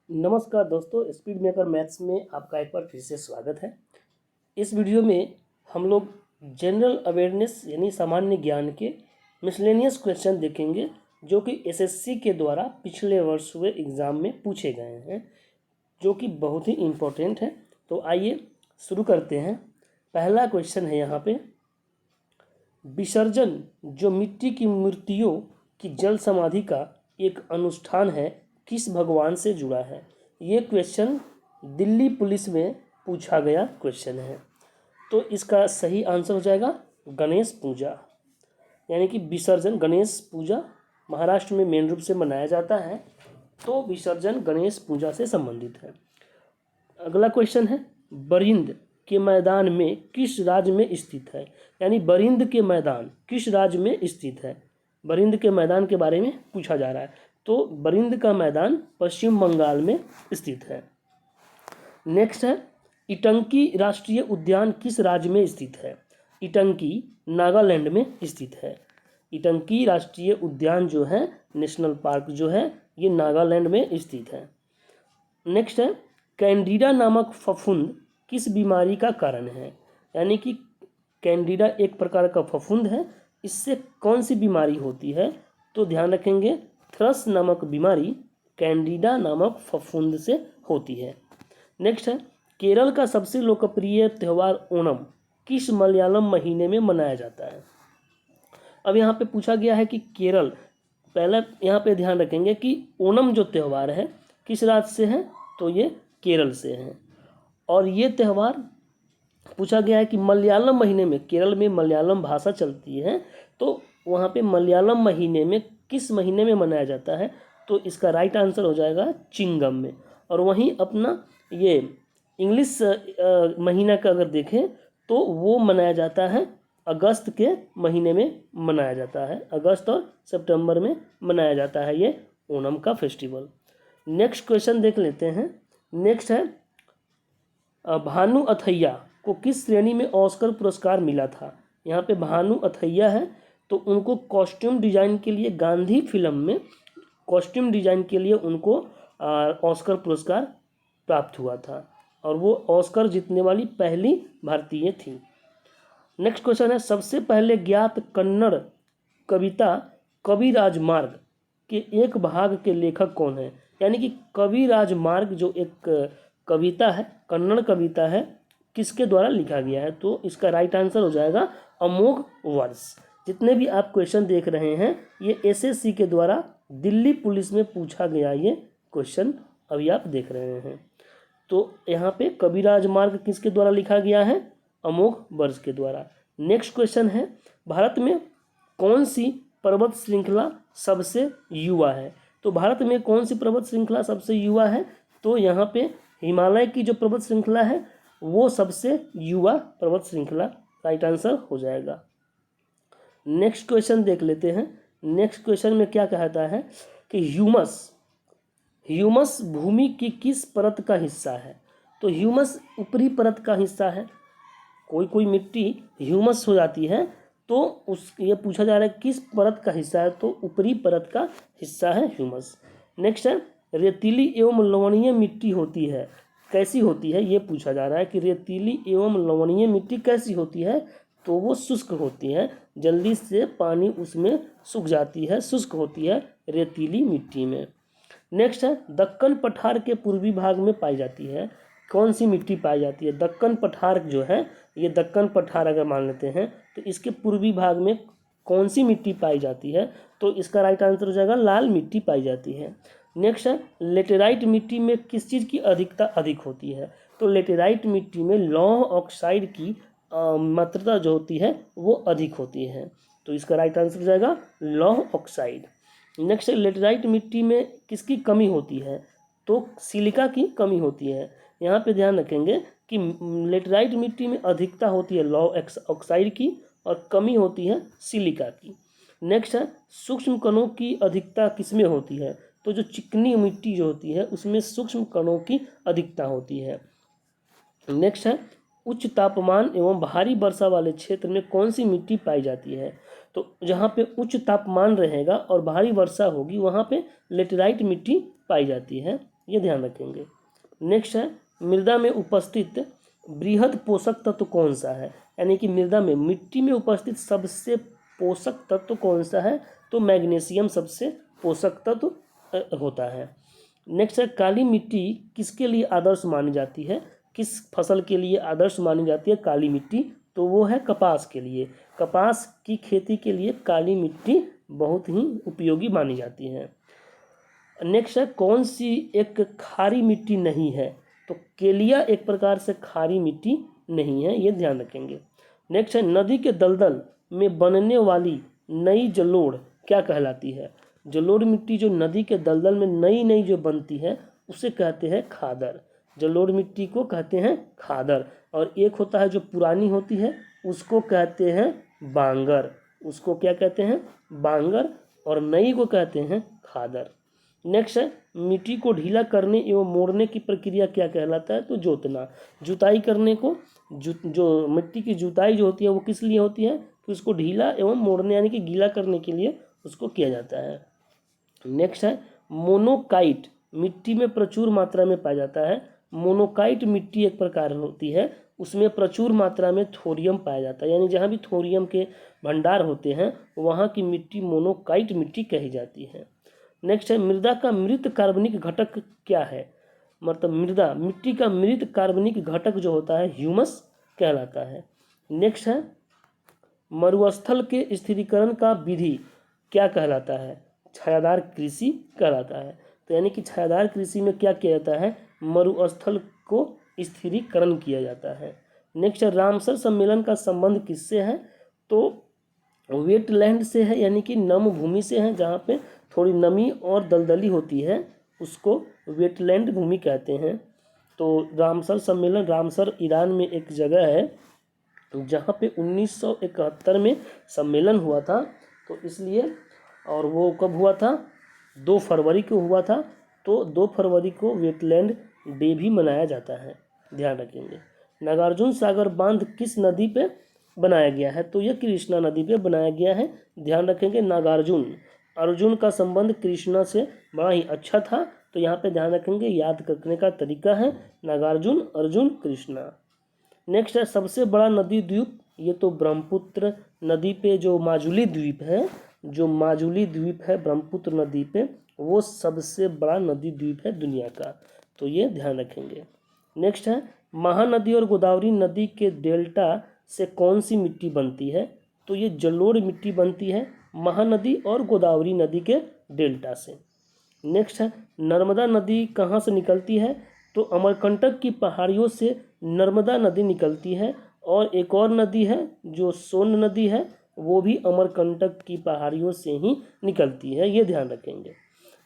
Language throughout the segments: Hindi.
नमस्कार दोस्तों, स्पीड मेकर मैथ्स में आपका एक बार फिर से स्वागत है। इस वीडियो में हम लोग जनरल अवेयरनेस यानी सामान्य ज्ञान के मिसलेनियस क्वेश्चन देखेंगे जो कि एसएससी के द्वारा पिछले वर्ष हुए एग्ज़ाम में पूछे गए हैं, जो कि बहुत ही इम्पोर्टेंट है। तो आइए शुरू करते हैं। पहला क्वेश्चन है यहाँ पे, विसर्जन जो मिट्टी की मूर्तियों की जल समाधि का एक अनुष्ठान है, किस भगवान से जुड़ा है। ये क्वेश्चन दिल्ली पुलिस में पूछा गया क्वेश्चन है। तो इसका सही आंसर हो जाएगा गणेश पूजा, यानी कि विसर्जन गणेश पूजा महाराष्ट्र में मेन रूप से मनाया जाता है, तो विसर्जन गणेश पूजा से संबंधित है। अगला क्वेश्चन है, बरिंद के मैदान में किस राज्य में स्थित है, यानी बरिंद के मैदान किस राज्य में स्थित है। बरिंद के मैदान के बारे में पूछा जा रहा है, तो बरिंद का मैदान पश्चिम बंगाल में स्थित है। नेक्स्ट है, इटंकी राष्ट्रीय उद्यान किस राज्य में स्थित है। इटंकी नागालैंड में स्थित है। इटंकी राष्ट्रीय उद्यान जो है, नेशनल पार्क जो है, ये नागालैंड में स्थित है। नेक्स्ट है, कैंडिडा नामक फफूंद किस बीमारी का कारण है, यानी कि कैंडिडा एक प्रकार का फफूंद है, इससे कौन सी बीमारी होती है। तो ध्यान रखेंगे, थ्रस नामक बीमारी कैंडिडा नामक फफूंद से होती है। नेक्स्ट है, केरल का सबसे लोकप्रिय त्यौहार ओणम किस मलयालम महीने में मनाया जाता है। अब यहाँ पे पूछा गया है कि केरल, पहले यहाँ पे ध्यान रखेंगे कि ओणम जो त्यौहार है किस राज्य से है, तो ये केरल से है। और ये त्यौहार पूछा गया है कि मलयालम महीने में, केरल में मलयालम भाषा चलती है, तो वहाँ पे मलयालम महीने में किस महीने में मनाया जाता है, तो इसका राइट आंसर हो जाएगा चिंगम में। और वहीं अपना ये इंग्लिश महीना का अगर देखें तो वो मनाया जाता है अगस्त के महीने में मनाया जाता है, अगस्त और सितंबर में मनाया जाता है ये ओणम का फेस्टिवल। नेक्स्ट क्वेश्चन देख लेते हैं। नेक्स्ट है, भानु अथैया को किस श्रेणी में ऑस्कर पुरस्कार मिला था। यहाँ पे भानु अथैया है, तो उनको कॉस्ट्यूम डिज़ाइन के लिए गांधी फिल्म में कॉस्ट्यूम डिज़ाइन के लिए उनको ऑस्कर पुरस्कार प्राप्त हुआ था, और वो ऑस्कर जीतने वाली पहली भारतीय थी। नेक्स्ट क्वेश्चन है, सबसे पहले ज्ञात कन्नड़ कविता कवि राजमार्ग के एक भाग के लेखक कौन है, यानी कि कवि राजमार्ग जो एक कविता है, कन्नड़ कविता है, किसके द्वारा लिखा गया है। तो इसका राइट आंसर हो जाएगा अमोघ वर्ष। जितने भी आप क्वेश्चन देख रहे हैं ये एसएससी के द्वारा दिल्ली पुलिस में पूछा गया ये क्वेश्चन अभी आप देख रहे हैं। तो यहाँ पे कवि राजमार्ग किसके द्वारा लिखा गया है, अमोघ वर्ष के द्वारा। नेक्स्ट क्वेश्चन है, भारत में कौन सी पर्वत श्रृंखला सबसे युवा है। तो भारत में कौन सी पर्वत श्रृंखला सबसे युवा है, तो यहाँ पे हिमालय की जो पर्वत श्रृंखला है वो सबसे युवा पर्वत श्रृंखला राइट आंसर हो जाएगा। नेक्स्ट क्वेश्चन देख लेते हैं। नेक्स्ट क्वेश्चन में क्या कहता है कि ह्यूमस भूमि की किस परत का हिस्सा है। तो ह्यूमस ऊपरी परत का हिस्सा है। कोई मिट्टी ह्यूमस हो जाती है, तो ये पूछा जा रहा है किस परत का हिस्सा है, तो ऊपरी परत का हिस्सा है ह्यूमस। नेक्स्ट है, रेतीली एवं लवणीय मिट्टी होती है, कैसी होती है, ये पूछा जा रहा है कि रेतीली एवं लवणीय मिट्टी कैसी होती है। तो वो शुष्क होती है, जल्दी से पानी उसमें सूख जाती है, शुष्क होती है रेतीली मिट्टी में। नेक्स्ट है, दक्कन पठार के पूर्वी भाग में पाई जाती है, कौन सी मिट्टी पाई जाती है। दक्कन पठार जो है, ये दक्कन पठार अगर मान लेते हैं तो इसके पूर्वी भाग में कौन सी मिट्टी पाई जाती है, तो इसका राइट आंसर हो जाएगा लाल मिट्टी पाई जाती है। नेक्स्ट है, लेटेराइट मिट्टी में किस चीज़ की अधिकता अधिक होती है। तो लेटेराइट मिट्टी में लौह ऑक्साइड की मात्रा जो होती है वो अधिक होती है, तो इसका राइट आंसर हो जाएगा लौह ऑक्साइड। नेक्स्ट है, लेटेराइट मिट्टी में किसकी कमी होती है, तो सिलिका की कमी होती है। यहाँ पे ध्यान रखेंगे कि लेटेराइट मिट्टी में अधिकता होती है लौह ऑक्साइड की और कमी होती है सिलिका की। नेक्स्ट है, सूक्ष्म कणों की अधिकता किसमें होती है, तो जो चिकनी मिट्टी जो होती है उसमें सूक्ष्म कणों की अधिकता होती है। नेक्स्ट है, उच्च तापमान एवं भारी वर्षा वाले क्षेत्र में कौन सी मिट्टी पाई जाती है। तो जहाँ पे उच्च तापमान रहेगा और भारी वर्षा होगी वहाँ पे लेटेराइट मिट्टी पाई जाती है। ये ध्यान रखेंगे। नेक्स्ट है मृदा में उपस्थित बृहद पोषक तत्व कौन सा है, यानी कि मृदा में मिट्टी में उपस्थित सबसे पोषक तत्व कौन सा है, तो मैग्नीशियम सबसे पोषक तत्व होता है। नेक्स्ट है काली मिट्टी किसके लिए आदर्श मानी जाती है, किस फसल के लिए आदर्श मानी जाती है काली मिट्टी, तो वो है कपास के लिए। कपास की खेती के लिए काली मिट्टी बहुत ही उपयोगी मानी जाती है। नेक्स्ट है कौन सी एक खारी मिट्टी नहीं है, तो केलिया एक प्रकार से खारी मिट्टी नहीं है, ये ध्यान रखेंगे। नेक्स्ट है नदी के दलदल में बनने वाली नई जलोढ़ क्या कहलाती है, जलोढ़ मिट्टी जो नदी के दलदल में नई नई जो बनती है उसे कहते हैं खादर, जलोढ़ मिट्टी को कहते हैं खादर। और एक होता है जो पुरानी होती है उसको कहते हैं बांगर, उसको क्या कहते हैं बांगर, और नई को कहते हैं खादर। नेक्स्ट है मिट्टी को ढीला करने एवं मोड़ने की प्रक्रिया क्या कहलाता है, तो जोतना। जुताई करने को जो मिट्टी की जुताई जो होती है वो किस लिए होती है, कि उसको ढीला एवं मोड़ने यानी कि गीला करने के लिए उसको किया जाता है। नेक्स्ट है मोनोकाइट मिट्टी में प्रचुर मात्रा में पाया जाता है। मोनोकाइट मिट्टी एक प्रकार होती है, उसमें प्रचुर मात्रा में थोरियम पाया जाता है, यानी जहाँ भी थोरियम के भंडार होते हैं वहाँ की मिट्टी मोनोकाइट मिट्टी कही जाती है। नेक्स्ट है मृदा का मृत कार्बनिक घटक क्या है, मतलब मिट्टी का मृत कार्बनिक घटक जो होता है ह्यूमस कहलाता है। नेक्स्ट है मरुस्थल के स्थिरीकरण का विधि क्या कहलाता है, छायादार कृषि कहलाता है। तो यानी कि छायादार कृषि में क्या किया जाता है, मरुस्थल को स्थिरीकरण किया जाता है। नेक्स्ट है रामसर सम्मेलन का संबंध किससे है, तो वेटलैंड से है, यानी कि नम भूमि से है, जहाँ पे थोड़ी नमी और दलदली होती है उसको वेटलैंड भूमि कहते हैं। तो रामसर सम्मेलन, रामसर ईरान में एक जगह है जहाँ पे 1971 में सम्मेलन हुआ था, तो इसलिए, और वो कब हुआ था, 2 फरवरी को हुआ था, तो 2 फरवरी को वेटलैंड डे भी मनाया जाता है, ध्यान रखेंगे। नागार्जुन सागर बांध किस नदी पे बनाया गया है, तो यह कृष्णा नदी पे बनाया गया है, ध्यान रखेंगे। नागार्जुन, अर्जुन का संबंध कृष्णा से बड़ा ही अच्छा था, तो यहाँ पे ध्यान रखेंगे, याद करने का तरीका है नागार्जुन, अर्जुन, कृष्णा। नेक्स्ट है सबसे बड़ा नदी द्वीप, ये तो ब्रह्मपुत्र नदी पे जो माजुली द्वीप है, जो माजुली द्वीप है ब्रह्मपुत्र नदी पे, वो सबसे बड़ा नदी द्वीप है दुनिया का, तो ये ध्यान रखेंगे। नेक्स्ट है महानदी और गोदावरी नदी के डेल्टा से कौन सी मिट्टी बनती है, तो ये जलोढ़ मिट्टी बनती है महानदी और गोदावरी नदी के डेल्टा से। नेक्स्ट है नर्मदा नदी कहाँ से निकलती है, तो अमरकंटक की पहाड़ियों से नर्मदा नदी निकलती है, और एक और नदी है जो सोन नदी है, वो भी अमरकंटक की पहाड़ियों से ही निकलती है, ये ध्यान रखेंगे।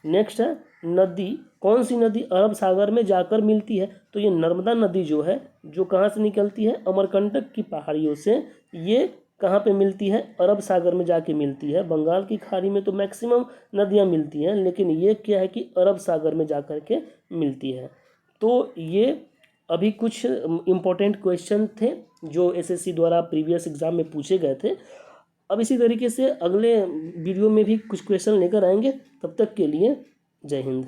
नेक्स्ट है नदी, कौन सी नदी अरब सागर में जाकर मिलती है, तो ये नर्मदा नदी जो है, जो कहाँ से निकलती है, अमरकंटक की पहाड़ियों से, ये कहाँ पे मिलती है, अरब सागर में जाके मिलती है। बंगाल की खाड़ी में तो मैक्सिमम नदियाँ मिलती हैं, लेकिन ये क्या है कि अरब सागर में जा कर के मिलती है। तो ये अभी कुछ इम्पोर्टेंट क्वेश्चन थे जो एसएससी द्वारा प्रीवियस एग्जाम में पूछे गए थे। अब इसी तरीके से अगले वीडियो में भी कुछ क्वेश्चन लेकर आएंगे, तब तक के लिए जय हिंद।